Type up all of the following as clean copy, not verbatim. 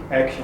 Action.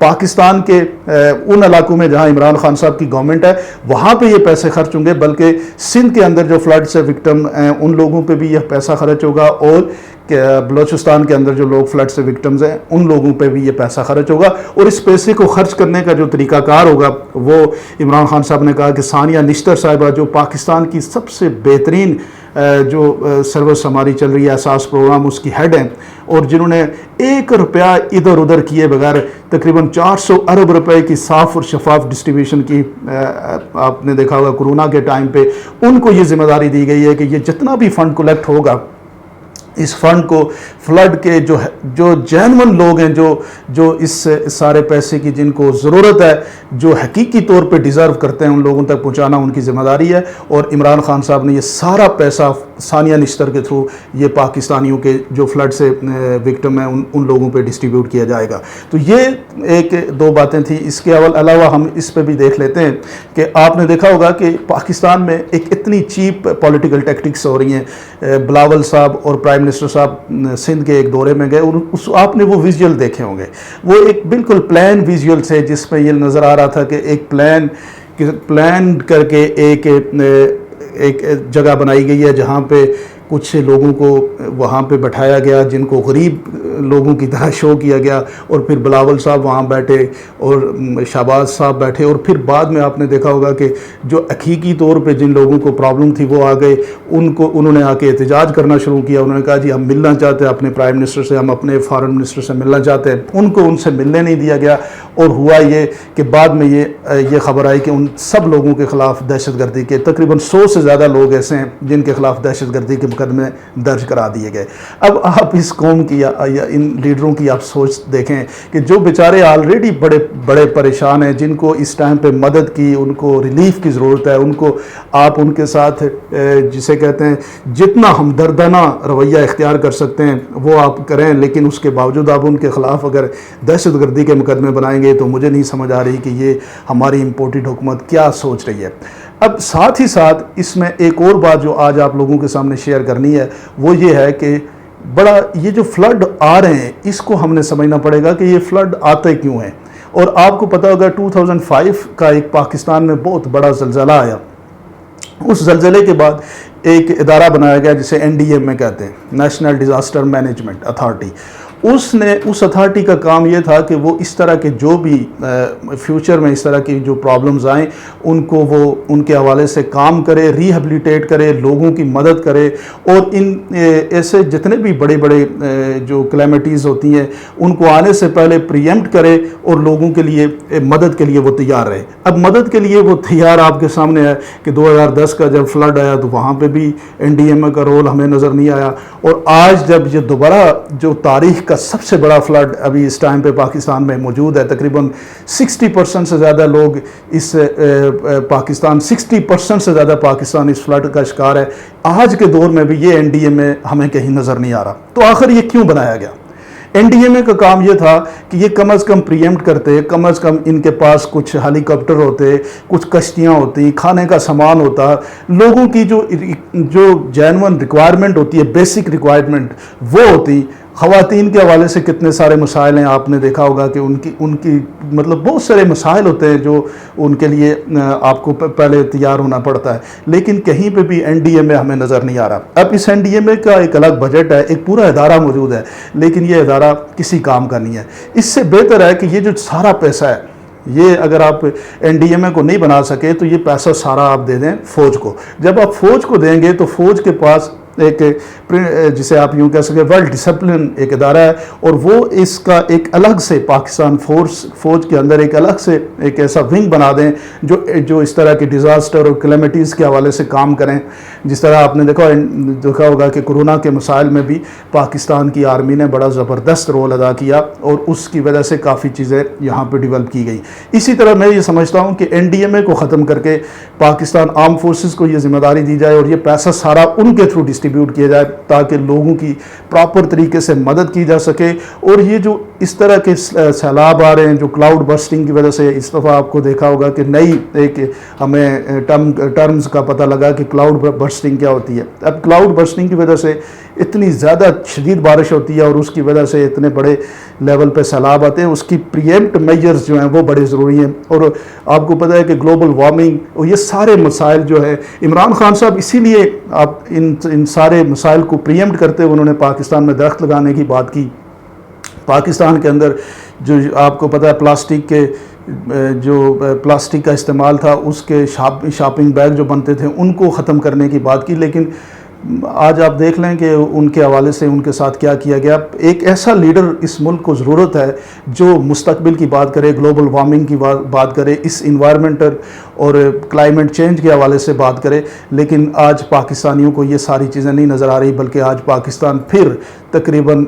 Pakistan کے ان علاقوں میں جہاں عمران خان صاحب کی گورنمنٹ ہے وہاں پہ یہ پیسے خرچ ہوں گے، بلکہ سندھ کے اندر جو فلڈ سے وکٹم ہیں ان لوگوں پہ بھی یہ پیسہ خرچ ہوگا، اور بلوچستان کے اندر جو لوگ فلڈ سے وکٹمز ہیں ان لوگوں پہ بھی یہ پیسہ خرچ ہوگا۔ اور اس پیسے کو خرچ کرنے کا جو طریقہ کار ہوگا وہ عمران خان صاحب نے کہا کہ ثانیہ نشتر صاحبہ جو پاکستان کی سب سے بہترین جو سروس ہماری چل رہی ہے احساس پروگرام، اس کی ہیڈ ہیں، اور جنہوں نے 1 روپیہ ادھر ادھر کیے بغیر تقریباً 400 ارب روپے کی صاف اور شفاف ڈسٹریبیوشن کی، آپ نے دیکھا ہوگا کرونا کے ٹائم پہ ان کو یہ ذمہ داری دی گئی ہے کہ یہ جتنا بھی فنڈ کلیکٹ ہوگا اس فنڈ کو فلڈ کے جو جینون لوگ ہیں جو اس سارے پیسے کی جن کو ضرورت ہے، جو حقیقی طور پہ ڈیزرو کرتے ہیں، ان لوگوں تک پہنچانا ان کی ذمہ داری ہے۔ اور عمران خان صاحب نے یہ سارا پیسہ ثانیہ نشتر کے تھرو یہ پاکستانیوں کے جو فلڈ سے وکٹم ہیں ان لوگوں پہ ڈسٹریبیوٹ کیا جائے گا۔ تو یہ ایک دو باتیں تھیں۔ اس کے علاوہ ہم اس پہ بھی دیکھ لیتے ہیں کہ آپ نے دیکھا ہوگا کہ پاکستان میں ایک اتنی چیپ پولیٹیکل ٹیکٹکس ہو رہی ہیں۔ بلاول صاحب اور پرائم منسٹر صاحب سندھ کے ایک دورے میں گئے، اور آپ نے وہ ویژول دیکھے ہوں گے، وہ ایک بالکل پلان ویژول سے جس میں یہ نظر آ رہا تھا کہ ایک پلان کر کے ایک جگہ بنائی گئی ہے جہاں پہ کچھ لوگوں کو وہاں پہ بٹھایا گیا جن کو غریب لوگوں کی طرح شو کیا گیا، اور پھر بلاول صاحب وہاں بیٹھے اور شہباز صاحب بیٹھے، اور پھر بعد میں آپ نے دیکھا ہوگا کہ جو حقیقی طور پہ جن لوگوں کو پرابلم تھی وہ آ گئے، انہوں نے آ کے احتجاج کرنا شروع کیا۔ انہوں نے کہا جی ہم ملنا چاہتے ہیں اپنے پرائم منسٹر سے، ہم اپنے فارن منسٹر سے ملنا چاہتے ہیں۔ ان سے ملنے نہیں دیا گیا، اور ہوا یہ کہ بعد میں یہ خبر آئی کہ ان سب لوگوں کے خلاف دہشت گردی کے تقریباً 100 سے زیادہ لوگ ایسے ہیں جن کے خلاف دہشت گردی کے مقدمے درج کرا دیے گئے۔ اب آپ اس قوم کی یا ان لیڈروں کی آپ سوچ دیکھیں کہ جو بیچارے آلریڈی بڑے پریشان ہیں، جن کو اس ٹائم پہ مدد کی، ان کو ریلیف کی ضرورت ہے، ان کو آپ ان کے ساتھ جسے کہتے ہیں جتنا ہمدردانہ رویہ اختیار کر سکتے ہیں وہ آپ کریں، لیکن اس کے باوجود آپ ان کے خلاف اگر دہشت گردی کے مقدمے بنائیں گے تو مجھے نہیں سمجھ آ رہی کہ یہ ہماری امپورٹڈ حکومت کیا سوچ رہی ہے۔ اب ساتھ ہی ساتھ اس میں ایک اور بات جو آج آپ لوگوں کے سامنے شیئر کرنی ہے وہ یہ ہے کہ یہ جو فلڈ آ رہے ہیں اس کو ہم نے سمجھنا پڑے گا کہ یہ فلڈ آتے کیوں ہیں۔ اور آپ کو پتہ ہوگا 2005 کا ایک پاکستان میں بہت بڑا زلزلہ آیا، اس زلزلے کے بعد ایک ادارہ بنایا گیا جسے NDMA کہتے ہیں، نیشنل ڈیزاسٹر مینجمنٹ اتھارٹی۔ اس اتھارٹی کا کام یہ تھا کہ وہ اس طرح کے جو بھی فیوچر میں اس طرح کی جو پرابلمز آئیں ان کو وہ ان کے حوالے سے کام کرے، ریہیبلیٹیٹ کرے، لوگوں کی مدد کرے، اور ان ایسے جتنے بھی بڑے جو کلیمٹیز ہوتی ہیں ان کو آنے سے پہلے پریمپٹ کرے اور لوگوں کے لیے مدد کے لیے وہ تیار رہے۔ اب مدد کے لیے وہ تیار آپ کے سامنے ہے کہ 2010 کا جب فلڈ آیا تو وہاں پہ بھی NDMA کا رول ہمیں نظر نہیں آیا، اور آج جب یہ دوبارہ جو تاریخ کا سب سے بڑا فلڈ ابھی اس ٹائم پہ پاکستان میں موجود ہے، تقریباً 60% سے زیادہ لوگ اس پاکستان 60% سے زیادہ پاکستان اس فلڈ کا شکار ہے، آج کے دور میں بھی یہ NDMA ہمیں کہیں نظر نہیں آ رہا۔ تو آخر یہ کیوں بنایا گیا؟ NDMA کا کام یہ تھا کہ یہ کم از کم پریمپٹ کرتے، کم از کم ان کے پاس کچھ ہیلی کاپٹر ہوتے، کچھ کشتیاں ہوتی، کھانے کا سامان ہوتا، لوگوں کی جو جینون ریکوائرمنٹ ہوتی ہے، بیسک ریکوائرمنٹ وہ ہوتی۔ خواتین کے حوالے سے کتنے سارے مسائل ہیں، آپ نے دیکھا ہوگا کہ ان کی مطلب بہت سارے مسائل ہوتے ہیں جو ان کے لیے آپ کو پہلے تیار ہونا پڑتا ہے، لیکن کہیں پہ بھی NDMA ہمیں نظر نہیں آ رہا۔ اب اس NDMA کا ایک الگ بجٹ ہے، ایک پورا ادارہ موجود ہے، لیکن یہ ادارہ کسی کام کا نہیں ہے۔ اس سے بہتر ہے کہ یہ جو سارا پیسہ ہے، یہ اگر آپ NDMA کو نہیں بنا سکے تو یہ پیسہ سارا آپ دے دیں فوج کو۔ جب آپ فوج کو دیں گے تو فوج کے پاس ایک جسے آپ یوں کہہ سکیں ویل ڈسپلن ایک ادارہ ہے، اور وہ اس کا ایک الگ سے پاکستان فوج کے اندر ایک الگ سے ایک ایسا ونگ بنا دیں جو اس طرح کے ڈیزاسٹر اور کلیمٹیز کے حوالے سے کام کریں۔ جس طرح آپ نے دیکھا ہوگا کہ کورونا کے مسائل میں بھی پاکستان کی آرمی نے بڑا زبردست رول ادا کیا، اور اس کی وجہ سے کافی چیزیں یہاں پہ ڈیولپ کی گئی۔ اسی طرح میں یہ سمجھتا ہوں کہ NDMA کو ختم کر کے پاکستان آرم فورسز کو یہ ذمہ داری دی جائے، اور یہ پیسہ سارا ان کے تھرو ڈسٹریبیوٹ کیا جائے تاکہ لوگوں کی پراپر طریقے سے مدد کی جا سکے۔ اور یہ جو اس طرح کے سیلاب آ رہے ہیں جو کلاؤڈ برسٹنگ کی وجہ سے، اس دفعہ آپ کو دیکھا ہوگا کہ نئی ایک ہمیں ٹرمز کا پتہ لگا کہ کلاؤڈ برسٹنگ کیا ہوتی ہے۔ اب کلاؤڈ برسٹنگ کی وجہ سے اتنی زیادہ شدید بارش ہوتی ہے اور اس کی وجہ سے اتنے بڑے لیول پہ سیلاب آتے ہیں، اس کی پریمپٹ میجرز جو ہیں وہ بڑے ضروری ہیں۔ اور آپ کو پتہ ہے کہ گلوبل وارمنگ اور یہ سارے مسائل جو ہے، عمران خان صاحب اسی لیے آپ ان سارے مسائل کو پریمپٹ کرتے ہوئے انہوں نے پاکستان میں درخت لگانے کی بات کی۔ پاکستان کے اندر جو آپ کو پتہ ہے پلاسٹک کا استعمال تھا، اس کے شاپنگ بیگ جو بنتے تھے ان کو ختم کرنے کی بات کی، لیکن آج آپ دیکھ لیں کہ ان کے حوالے سے ان کے ساتھ کیا کیا گیا۔ ایک ایسا لیڈر اس ملک کو ضرورت ہے جو مستقبل کی بات کرے، گلوبل وارمنگ کی بات کرے، اس انوائرمنٹل اور کلائمیٹ چینج کے حوالے سے بات کرے، لیکن آج پاکستانیوں کو یہ ساری چیزیں نہیں نظر آ رہی، بلکہ آج پاکستان پھر تقریباً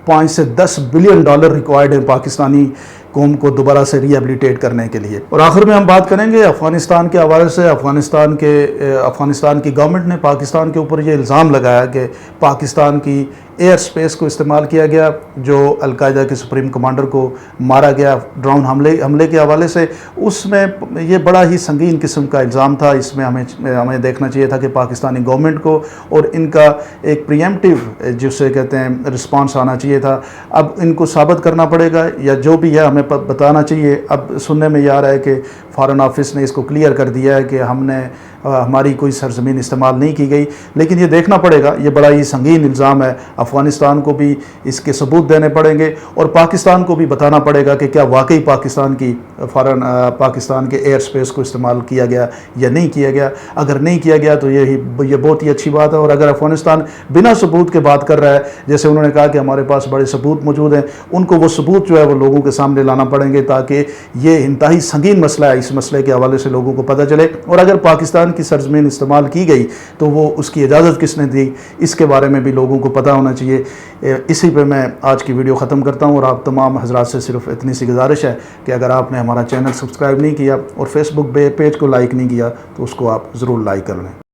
5 سے 10 بلین ڈالر ریکوائرڈ ہے پاکستانی قوم کو دوبارہ سے ری ایبلیٹیٹ کرنے کے لیے۔ اور آخر میں ہم بات کریں گے افغانستان کے حوالے سے۔ افغانستان کی گورنمنٹ نے پاکستان کے اوپر یہ الزام لگایا کہ پاکستان کی ایئر سپیس کو استعمال کیا گیا، جو القاعدہ کے سپریم کمانڈر کو مارا گیا ڈرون حملے کے حوالے سے۔ اس میں یہ بڑا ہی سنگین قسم کا الزام تھا، اس میں ہمیں دیکھنا چاہیے تھا کہ پاکستانی گورنمنٹ کو اور ان کا ایک پریمپٹیو جسے کہتے ہیں رسپانس آنا چاہیے تھا۔ اب ان کو ثابت کرنا پڑے گا یا جو بھی ہے ہمیں بتانا چاہیے۔ اب سننے میں یہ آ رہا ہے کہ فارن آفس نے اس کو کلیئر کر دیا ہے کہ ہماری کوئی سرزمین استعمال نہیں کی گئی، لیکن یہ دیکھنا پڑے گا، یہ بڑا ہی سنگین الزام ہے۔ افغانستان کو بھی اس کے ثبوت دینے پڑیں گے اور پاکستان کو بھی بتانا پڑے گا کہ کیا واقعی پاکستان کے ایئر سپیس کو استعمال کیا گیا یا نہیں کیا گیا۔ اگر نہیں کیا گیا تو یہ بہت ہی اچھی بات ہے، اور اگر افغانستان بنا ثبوت کے بات کر رہا ہے، جیسے انہوں نے کہا کہ ہمارے پاس بڑے ثبوت موجود ہیں، ان کو وہ ثبوت جو ہے وہ لوگوں کے سامنے لانا پڑیں گے تاکہ یہ انتہائی سنگین مسئلہ ہے، اس مسئلے کے حوالے سے لوگوں کو پتہ چلے۔ اور اگر پاکستان کی سرزمین استعمال کی گئی تو وہ اس کی اجازت کس نے دی، اس کے بارے میں بھی لوگوں کو پتہ ہونا چاہیے۔ اسی پہ میں آج کی ویڈیو ختم کرتا ہوں، اور آپ تمام حضرات سے صرف اتنی سی گزارش ہے کہ اگر آپ نے ہمارا چینل سبسکرائب نہیں کیا اور فیس بک پیج کو لائک نہیں کیا تو اس کو آپ ضرور لائک کر لیں۔